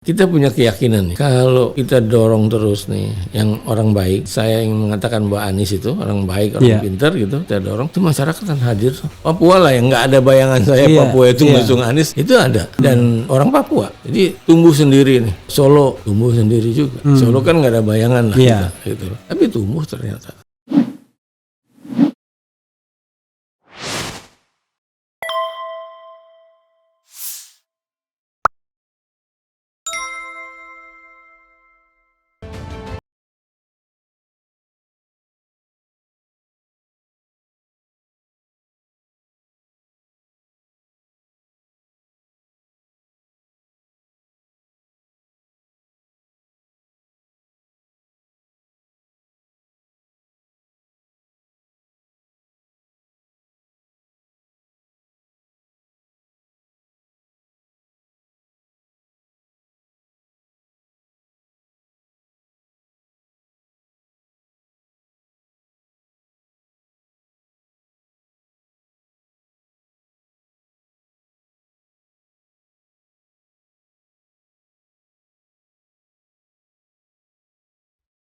Kita punya keyakinan nih, kalau kita dorong terus nih yang orang baik, saya ingin mengatakan bahwa Anies itu orang baik, orang pintar gitu, kita dorong, itu masyarakat kan hadir. Papua lah yang nggak ada bayangan saya Papua itu mengusung Anies, itu ada. Dan orang Papua, jadi tumbuh sendiri nih. Solo tumbuh sendiri juga. Solo kan nggak ada bayangan lah kita, gitu. Tapi tumbuh ternyata.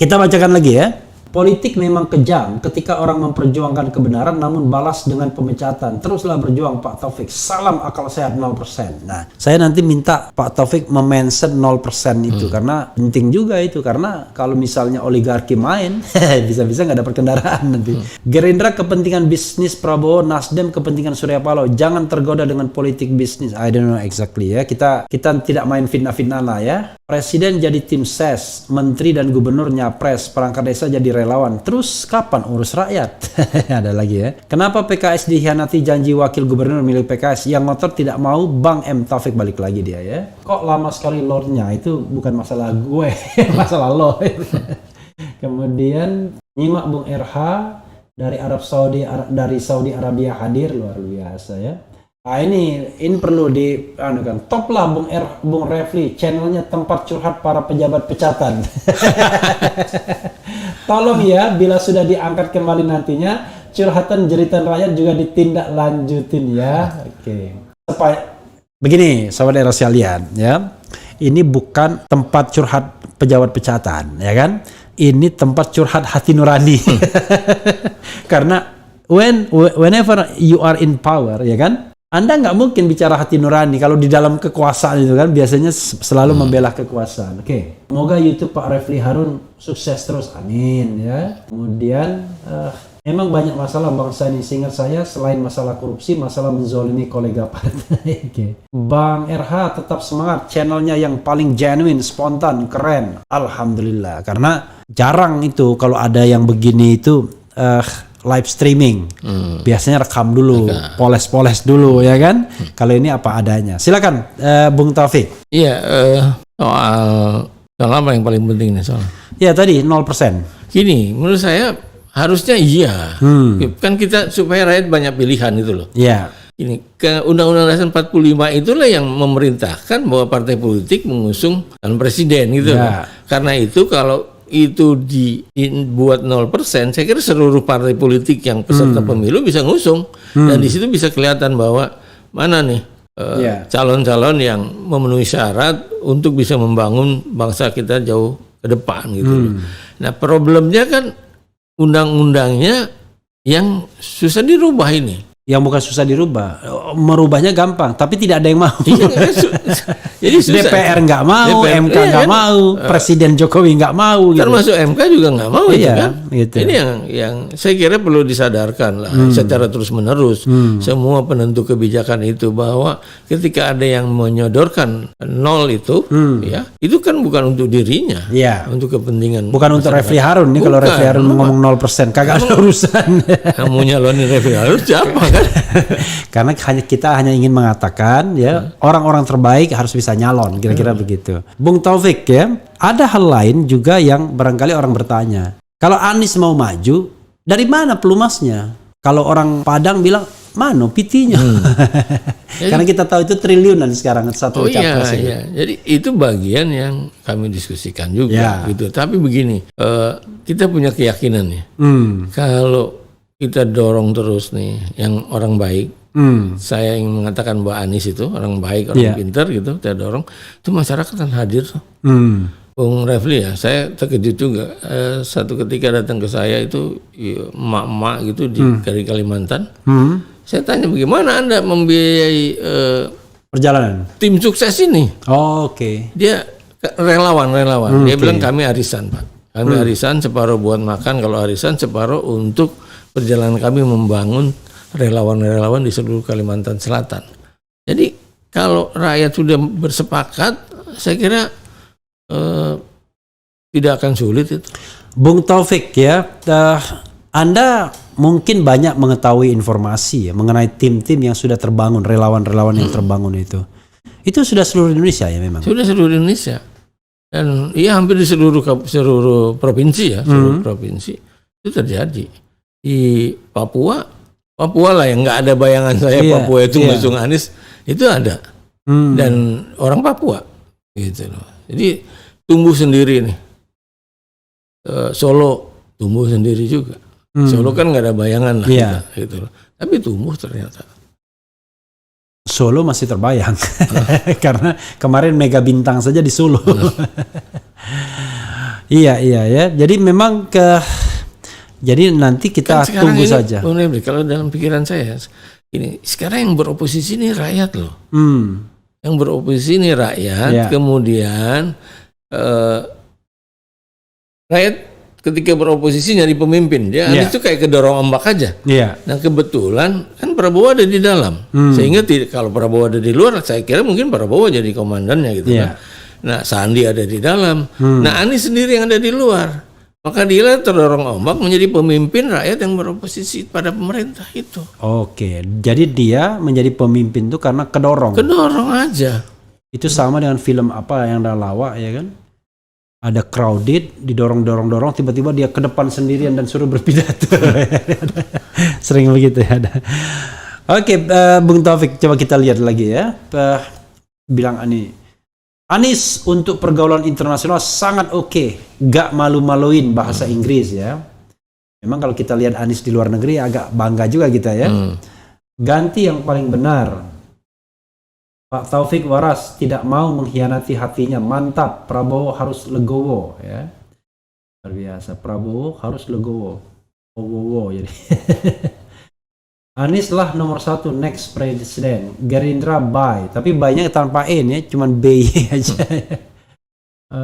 Kita bacakan lagi ya. Politik memang kejam ketika orang memperjuangkan kebenaran namun balas dengan pemecatan. Teruslah berjuang Pak Taufik. Salam akal sehat 0%. Nah, saya nanti minta Pak Taufik memention 0% itu karena penting juga itu, karena kalau misalnya oligarki main bisa-bisa nggak dapat kendaraan nanti. Gerindra kepentingan bisnis Prabowo, Nasdem kepentingan Surya Paloh. Jangan tergoda dengan politik bisnis. I don't know exactly ya. Kita tidak main fitnah-fitnah lah ya. Presiden jadi tim ses, menteri dan gubernur nyapres, perangkat desa jadi relawan. Terus kapan urus rakyat? Ada lagi ya. Kenapa PKS dikhianati janji wakil gubernur milik PKS? Yang ngotot tidak mau, Bang M. Taufik balik lagi dia ya. Kok lama sekali lordnya? Itu bukan masalah gue, masalah lo. Kemudian nyimak Bung RH dari Saudi Arabia hadir, luar biasa ya. Nah ini perlu kan top lah Bung Refli, channelnya tempat curhat para pejabat pecatan. Tolong ya, bila sudah diangkat kembali nantinya, curhatan jeritan rakyat juga ditindaklanjutin ya. Oke. Begini, sobat era sekalian ya. Ini bukan tempat curhat pejabat pecatan, ya kan? Ini tempat curhat hati nurani. Karena whenever you are in power, ya kan? Anda nggak mungkin bicara hati nurani kalau di dalam kekuasaan itu kan biasanya selalu membela kekuasaan. Oke. Semoga YouTube Pak Refli Harun sukses terus, amin ya. Kemudian emang banyak masalah bangsa ini, seingat saya selain masalah korupsi, masalah menzolimi kolega partai. Oke. Bang RH tetap semangat, channelnya yang paling genuine, spontan, keren. Alhamdulillah. Karena jarang itu kalau ada yang begini itu live streaming. Biasanya rekam dulu, poles-poles dulu ya kan. Kalau ini apa adanya. Silakan Bung Taufik. Iya, soal apa yang paling penting nih soal? Ya tadi 0%. Gini, menurut saya harusnya iya. Kan kita supaya rakyat banyak pilihan itu loh. Iya. Ini ke Undang-Undang Dasar 45 itulah yang memerintahkan bahwa partai politik mengusung calon presiden gitu. Ya. Karena itu kalau itu dibuat 0%, saya kira seluruh partai politik yang peserta pemilu bisa ngusung. Dan di situ bisa kelihatan bahwa mana nih calon-calon yang memenuhi syarat untuk bisa membangun bangsa kita jauh ke depan gitu. Nah problemnya kan undang-undangnya yang susah dirubah ini. Yang bukan susah dirubah, merubahnya gampang, tapi tidak ada yang mau. Jadi susah. DPR nggak mau, MK nggak mau, Presiden Jokowi nggak mau. Termasuk MK juga nggak mau, itu kan. Gitu. Ini yang saya kira perlu disadarkan lah secara terus-menerus semua penentu kebijakan itu, bahwa ketika ada yang menyodorkan 0 itu, ya itu kan bukan untuk dirinya, untuk kepentingan. Bukan untuk Refli Harun nih. Kalau Refli Harun ngomong 0%, kagak ada urusan. Kamu nyalonin Refli Harun siapa kan? Karena kita hanya ingin mengatakan ya orang-orang terbaik harus bisa nyalon, kira-kira begitu. Bung Taufik ya, ada hal lain juga yang barangkali orang bertanya. Kalau Anies mau maju, dari mana pelumasnya? Kalau orang Padang bilang, mana pitinya? Karena kita tahu itu triliunan sekarang satu capres. Iya. Jadi itu bagian yang kami diskusikan juga gitu. Tapi begini, kita punya keyakinan ya. Kalau kita dorong terus nih yang orang baik, saya ingin mengatakan bahwa Anies itu orang baik, orang pintar gitu, saya dorong, itu masyarakat kan hadir tuh. Bung Refli ya, saya terkejut juga. Satu ketika datang ke saya itu emak-emak gitu dari Kalimantan. Saya tanya bagaimana Anda membiayai perjalanan tim sukses ini? Oke. Dia relawan. Dia bilang kami arisan Pak. Kami arisan separuh buat makan, kalau arisan separuh untuk perjalanan kami membangun relawan-relawan di seluruh Kalimantan Selatan. Jadi kalau rakyat sudah bersepakat, saya kira tidak akan sulit itu. Bung Taufik ya, Anda mungkin banyak mengetahui informasi ya mengenai tim-tim yang sudah terbangun, relawan-relawan yang terbangun itu. Itu sudah seluruh Indonesia ya memang? Sudah seluruh Indonesia. Dan iya hampir di seluruh provinsi ya, seluruh provinsi itu terjadi. Di Papua lah yang nggak ada bayangan saya Papua itu mengusung Anies, itu ada. Dan orang Papua gitu loh. Jadi tumbuh sendiri nih. Solo tumbuh sendiri juga. Solo kan nggak ada bayangan lah kita, gitu loh. Tapi tumbuh ternyata. Solo masih terbayang karena kemarin mega bintang saja di Solo. Iya ya. Jadi memang jadi nanti kita kan tunggu ini, saja. Kalau dalam pikiran saya ini sekarang yang beroposisi ini rakyat loh. Yang beroposisi ini rakyat. Kemudian rakyat ketika beroposisi nyari pemimpin, dia itu kayak kedorong ombak aja. Nah kebetulan kan Prabowo ada di dalam, sehingga kalau Prabowo ada di luar, saya kira mungkin Prabowo jadi komandannya gitu kan. Nah Sandi ada di dalam, nah Anies sendiri yang ada di luar, maka dia terdorong ombak menjadi pemimpin rakyat yang beroposisi pada pemerintah itu. Oke, jadi dia menjadi pemimpin itu karena kedorong. Kedorong aja. Itu sama dengan film apa yang ada lawak ya kan? Ada crowded, didorong, tiba-tiba dia ke depan sendirian dan suruh berpidato. Sering begitu ya. Oke, Bung Taufik, coba kita lihat lagi ya. Bilang Anies untuk pergaulan internasional sangat oke. Gak malu-maluin bahasa Inggris ya. Memang kalau kita lihat Anies di luar negeri agak bangga juga kita ya. Ganti yang paling benar. Pak Taufik waras, tidak mau mengkhianati hatinya. Mantap, Prabowo harus legowo ya. Luar biasa, Prabowo harus legowo. Legowo jadi. Anies lah nomor 1 next presiden. Gerindra bye, tapi bye-nya tanpa N ya, cuman B aja.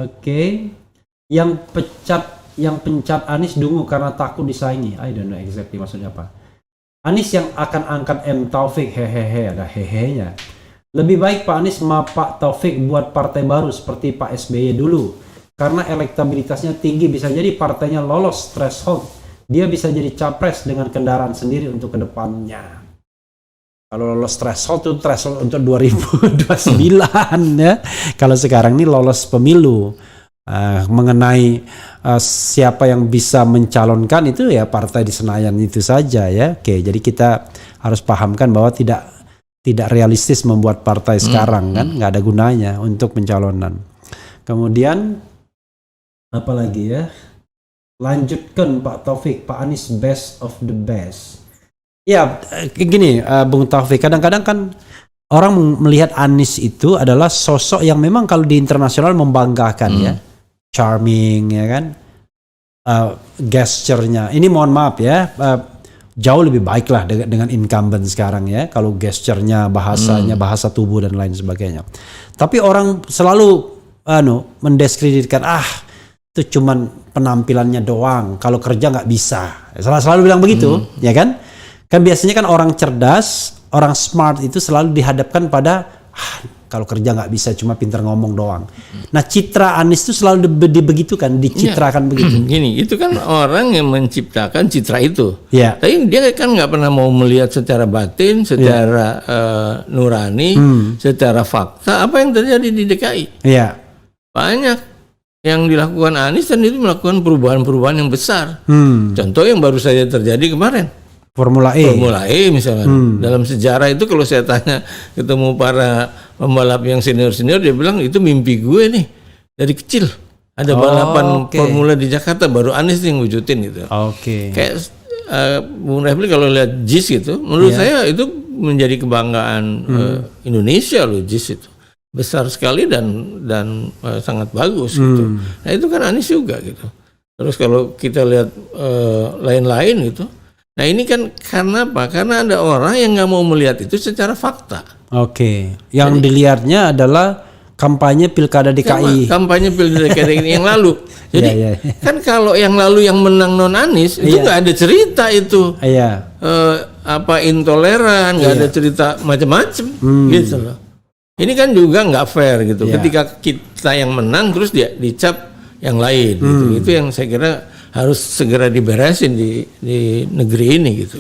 Oke. Yang pencat Anies dungu karena takut disaingi. I don't know exactly maksudnya apa. Anies yang akan angkat M Taufik, hehehe, ada hehenya. Lebih baik Pak Anies sama Pak Taufik buat partai baru seperti Pak SBY dulu. Karena elektabilitasnya tinggi, bisa jadi partainya lolos threshold. Dia bisa jadi capres dengan kendaraan sendiri untuk kedepannya. Kalau lolos threshold itu threshold untuk 2029 ya. Kalau sekarang ini lolos pemilu. Mengenai siapa yang bisa mencalonkan itu ya partai di Senayan itu saja ya. Oke, jadi kita harus pahamkan bahwa tidak realistis membuat partai sekarang kan, nggak ada gunanya untuk pencalonan. Kemudian apa lagi ya? Lanjutkan Pak Taufik, Pak Anies best of the best. Ya gini Bung Taufik, kadang-kadang kan orang melihat Anies itu adalah sosok yang memang kalau di internasional membanggakan ya, charming ya kan, gesture-nya. Ini mohon maaf ya. Jauh lebih baik lah dengan incumbent sekarang ya. Kalau gesturnya, bahasanya, bahasa tubuh dan lain sebagainya. Tapi orang selalu mendiskreditkan, itu cuman penampilannya doang. Kalau kerja nggak bisa. Selalu bilang begitu, ya kan? Kan biasanya kan orang cerdas, orang smart itu selalu dihadapkan pada kalau kerja nggak bisa, cuma pintar ngomong doang. Nah citra Anies itu selalu dibegitukan, dicitrakan begitu. Gini, itu kan orang yang menciptakan citra itu. Tapi dia kan nggak pernah mau melihat secara batin, secara nurani, secara fakta apa yang terjadi di DKI. Banyak yang dilakukan Anies dan itu melakukan perubahan-perubahan yang besar. Contoh yang baru saja terjadi kemarin. Formula E misalnya. Dalam sejarah itu kalau saya tanya ketemu para pembalap yang senior-senior, dia bilang itu mimpi gue nih dari kecil. Ada balapan Formula di Jakarta, baru Anies yang wujudin gitu. Kayak Bung Refli kalau lihat JIS gitu, menurut saya itu menjadi kebanggaan Indonesia loh, JIS itu besar sekali dan sangat bagus gitu. Nah itu kan Anies juga gitu. Terus kalau kita lihat lain-lain gitu, nah ini kan karena apa? Karena ada orang yang nggak mau melihat itu secara fakta. Oke, yang dilihatnya adalah kampanye pilkada DKI. Kampanye pilkada DKI yang lalu. Jadi kan kalau yang lalu yang menang non Anies itu nggak ada cerita itu. Apa intoleran, nggak ada cerita macam-macam gitu loh. Ini kan juga nggak fair gitu. Ketika kita yang menang terus dia dicap yang lain gitu. Itu yang saya kira harus segera diberesin di negeri ini gitu.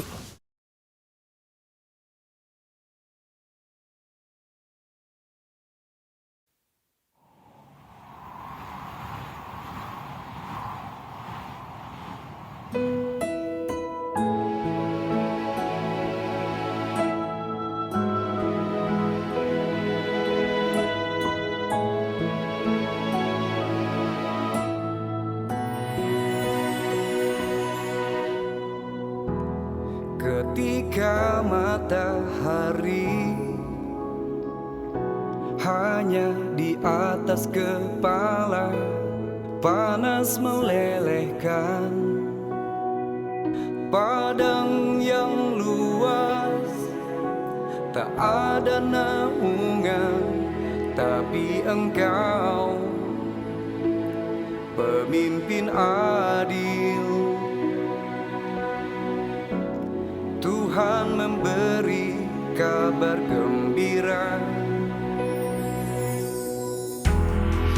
Ketika matahari hanya di atas kepala, panas melelehkan padang yang luas, tak ada naungan, tapi Engkau pemimpin adil. Tuhan memberi kabar gembira.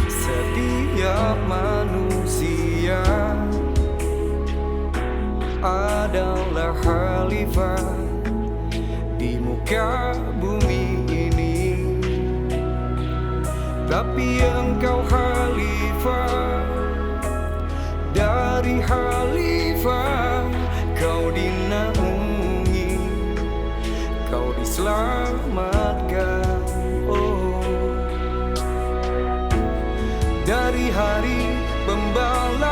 Setiap manusia adalah khalifah di muka bumi ini, tapi Engkau khalifah dari khalifah. Kau dinaungi, Kau diselamatkan, oh. Dari hari pembalasan